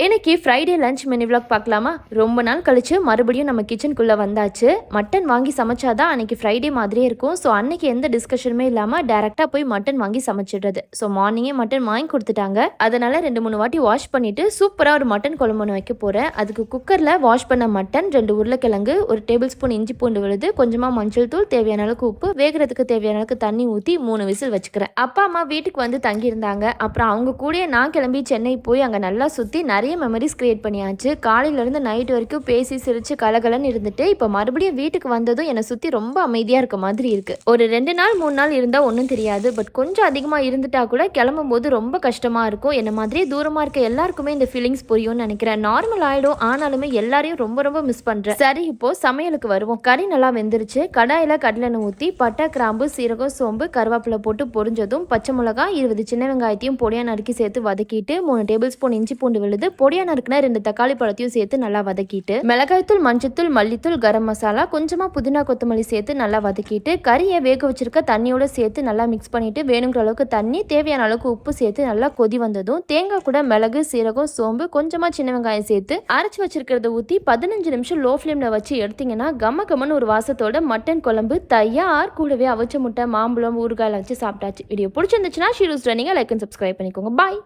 இன்னைக்கு Friday lunch menu vlog பார்க்கலாமா? ரொம்ப நாள் கழிச்சு மறுபடியும் நம்ம கிச்சனுக்குள்ளே வந்தாச்சு. மட்டன் வாங்கி சமைச்சாதான் அன்னைக்கு ஃப்ரைடே மாதிரியே இருக்கும். ஸோ அன்னைக்கு எந்த டிஸ்கஷனுமே இல்லாமல் டேரெக்டாக போய் மட்டன் வாங்கி சமைச்சிடுறது. ஸோ மார்னிங்கே மட்டன் வாங்கி கொடுத்துட்டாங்க. அதனால 2-3 வாட்டி வாஷ் பண்ணிட்டு சூப்பராக ஒரு மட்டன் குழம்பு ஒன்று வைக்க போகிறேன். அதுக்கு குக்கரில் வாஷ் பண்ண மட்டன், 2 உருளைக்கிழங்கு, 1 டேபிள் ஸ்பூன் இஞ்சி பூண்டு விழுது, கொஞ்சமாக மஞ்சள் தூள், தேவையான அளவுக்கு உப்பு, வேகிறதுக்கு தேவையான அளவுக்கு தண்ணி ஊற்றி 3 விசில் வச்சுக்கிறேன். அப்பா அம்மா வீட்டுக்கு வந்து தங்கியிருந்தாங்க. அப்புறம் அவங்க கூட நான் கிளம்பி சென்னை போய் அங்கே நல்லா சுற்றி நிறைய மெமரிஸ் கிரியேட் பண்ணியாச்சு. காலையிலேருந்து நைட் வரைக்கும் பேசி சிரிச்சு கலகலன்னு இருந்துட்டு இப்போ மறுபடியும் வீட்டுக்கு வந்ததும் என்னை சுற்றி ரொம்ப அமைதியாக இருக்க மாதிரி இருக்குது. ஒரு 2 நாள் 3 நாள் இருந்தால் ஒன்றும் தெரியாது. பட் கொஞ்சம் அதிகமாக இருந்துட்டா கூட கிளம்பும் போது ரொம்ப கஷ்டமாக இருக்கும். என்ன மாதிரியே தூரமாக இருக்க எல்லாருக்குமே இந்த ஃபீலிங்ஸ் புரியும்னு நினைக்கிறேன். நார்மல் ஆகிடும், ஆனாலுமே எல்லாரையும் ரொம்ப ரொம்ப மிஸ் பண்ணுறேன். சரி, இப்போ சமையலுக்கு வருவோம். கறி நல்லா வெந்துருச்சு. கடாயில் கடலெண்ணெய் ஊற்றி பட்டை, கிராம்பு, சீரகம், சோம்பு, கருவேப்பிலை போட்டு பொரிஞ்சதும் பச்சை மிளகாய், 20 சின்ன வெங்காயத்தையும் பொடியாக நறுக்கி சேர்த்து வதக்கிட்டு 3 டேபிள் ஸ்பூன் இஞ்சி பூண்டு விழுது, பொடியாக நறுக்கின 2 தக்காளி பழத்தையும் சேர்த்து நல்லா வதக்கிட்டு மிளகாய்த்தூள், மஞ்சத்தூள், மல்லித்தூள், கரம் மசாலா, கொஞ்சமா புதினா கொத்தமல்லி சேர்த்து நல்லா வதக்கிட்டு கறியை வேக வச்சிருக்க தண்ணியோட சேர்த்து நல்லா மிக்ஸ் பண்ணிட்டு வேணுங்கிற அளவுக்கு தண்ணி, தேவையான அளவுக்கு உப்பு சேர்த்து நல்லா கொதி வந்ததும் தேங்காய் கூட மிளகு, சீரகம், சோம்பு, கொஞ்சமா சின்ன வெங்காயம் சேர்த்து அரைச்சு வச்சிருக்கிறத ஊற்றி 15 நிமிஷம் லோ ஃப்ளேம்ல வச்சு எடுத்தீங்கன்னா கம்ம கம்மன்னு ஒரு வாசத்தோட மட்டன் குழம்பு தயார். கூடவே அவிச்ச முட்டை, மாம்பழம், ஊறுகாய் வச்சு சாப்பிட்டாச்சு. வீடியோ பிடிச்சிருந்துச்சுன்னா ஷீலூஸ் ரன்னிங்கை லைக் அண்ட் சப்ஸ்கிரைப் பண்ணிக்கோங்க. பாய்.